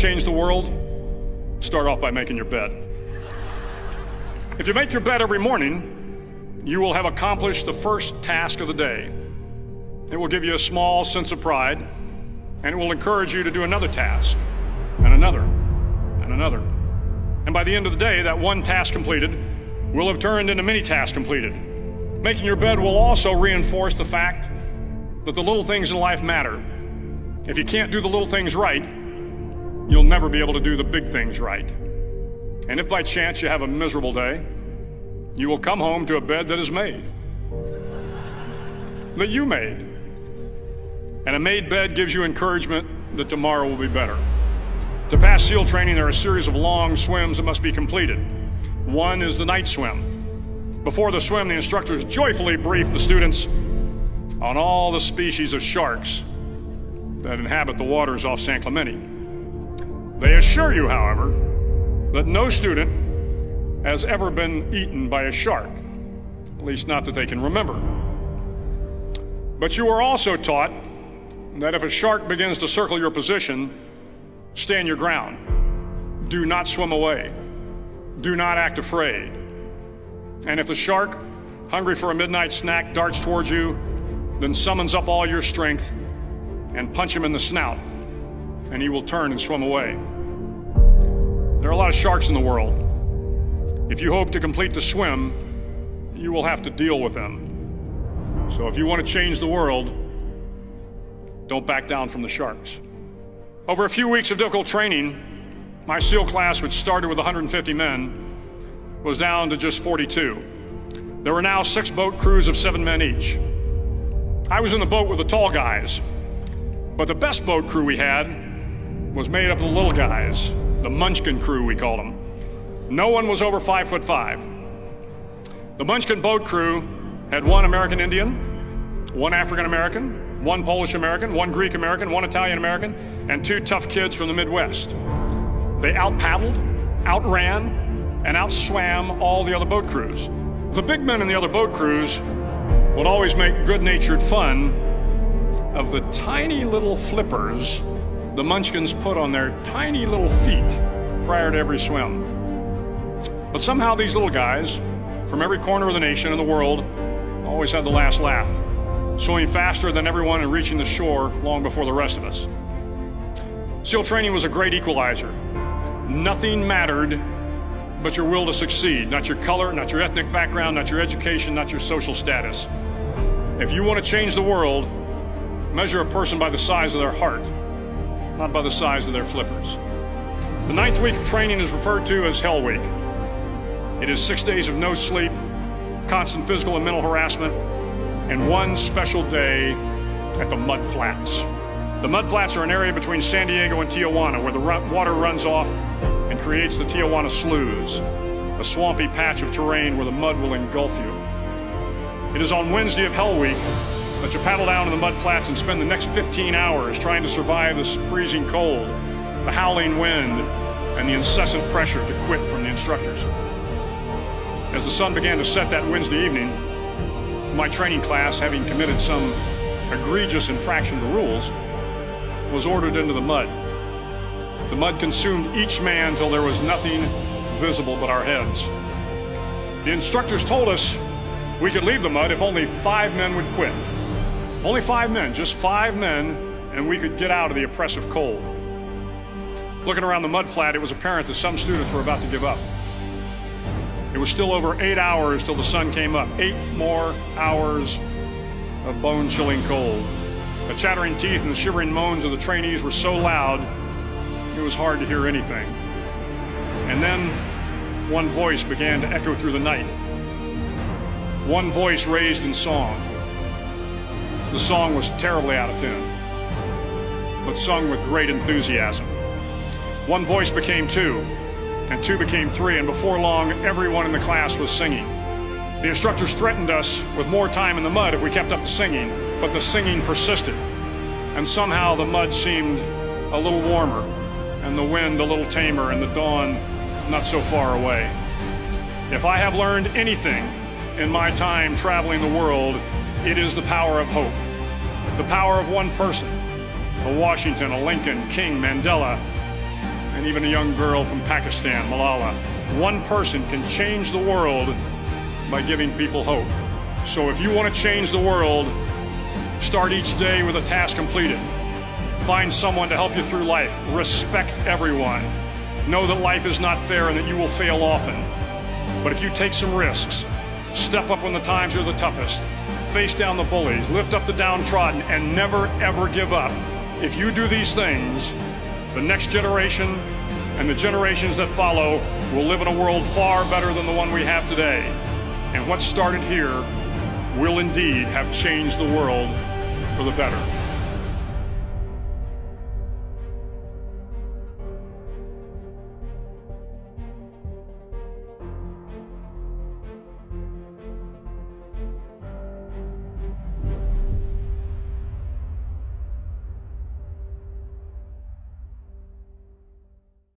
change the world? Start off by making your bed. If you make your bed every morning, you will have accomplished the first task of the day. It will give you a small sense of pride, and it will encourage you to do another task, and another, and another. And by the end of the day, that one task completed will have turned into many tasks completed. Making your bed will also reinforce the fact that the little things in life matter. If you can't do the little things right, you'll never be able to do the big things right. And if by chance you have a miserable day, you will come home to a bed that is made, that you made. And a made bed gives you encouragement that tomorrow will be better. To pass SEAL training, there are a series of long swims that must be completed. One is the night swim. Before the swim, the instructors joyfully brief the students on all the species of sharks that inhabit the waters off San Clemente. They assure you, however, that no student has ever been eaten by a shark, at least not that they can remember. But you are also taught that if a shark begins to circle your position, stand your ground. Do not swim away. Do not act afraid. And if the shark, hungry for a midnight snack, darts towards you, then summons up all your strength and punch him in the snout, and he will turn and swim away. There are a lot of sharks in the world. If you hope to complete the swim, you will have to deal with them. So if you want to change the world, don't back down from the sharks. Over a few weeks of difficult training, my SEAL class, which started with 150 men, was down to just 42. There were now 6 boat crews of 7 men each. I was in the boat with the tall guys, but the best boat crew we had was made up of the little guys, the Munchkin crew, we called them. No one was over 5'5". The Munchkin boat crew had 1 American Indian, 1 African American, 1 Polish American, 1 Greek American, 1 Italian American, and 2 tough kids from the Midwest. They out-paddled, outran, and outswam all the other boat crews. The big men in the other boat crews would always make good-natured fun of the tiny little flippers the Munchkins put on their tiny little feet prior to every swim. But somehow these little guys from every corner of the nation and the world always had the last laugh, swimming faster than everyone and reaching the shore long before the rest of us. SEAL training was a great equalizer. Nothing mattered but your will to succeed, not your color, not your ethnic background, not your education, not your social status. If you want to change the world, measure a person by the size of their heart, not by the size of their flippers. The 9th week of training is referred to as Hell Week. It is 6 days of no sleep, constant physical and mental harassment, and 1 special day at the Mud Flats. The Mud Flats are an area between San Diego and Tijuana where the water runs off and creates the Tijuana Sloughs, a swampy patch of terrain where the mud will engulf you. It is on Wednesday of Hell Week that you paddle down to the Mud Flats and spend the next 15 hours trying to survive this freezing cold, the howling wind, and the incessant pressure to quit from the instructors. As the sun began to set that Wednesday evening, my training class, having committed some egregious infraction to rules, was ordered into the mud. The mud consumed each man till there was nothing visible but our heads. The instructors told us we could leave the mud if only 5 men would quit. Only 5 men, just 5 men, and we could get out of the oppressive cold. Looking around the mud flat, it was apparent that some students were about to give up. It was still over 8 hours till the sun came up. 8 more hours of bone-chilling cold. The chattering teeth and the shivering moans of the trainees were so loud, it was hard to hear anything. And then one voice began to echo through the night. One voice raised in song. The song was terribly out of tune, but sung with great enthusiasm. One voice became 2, and 2 became 3, and before long, everyone in the class was singing. The instructors threatened us with more time in the mud if we kept up the singing, but the singing persisted, and somehow the mud seemed a little warmer, and the wind a little tamer, and the dawn not so far away. If I have learned anything in my time traveling the world, it is the power of hope. The power of one person, a Washington, a Lincoln, King, Mandela, and even a young girl from Pakistan, Malala. One person can change the world by giving people hope. So if you want to change the world, start each day with a task completed. Find someone to help you through life. Respect everyone. Know that life is not fair and that you will fail often. But if you take some risks, step up when the times are the toughest, face down the bullies, lift up the downtrodden, and never ever give up. If you do these things, the next generation and the generations that follow will live in a world far better than the one we have today. And what started here will indeed have changed the world for the better.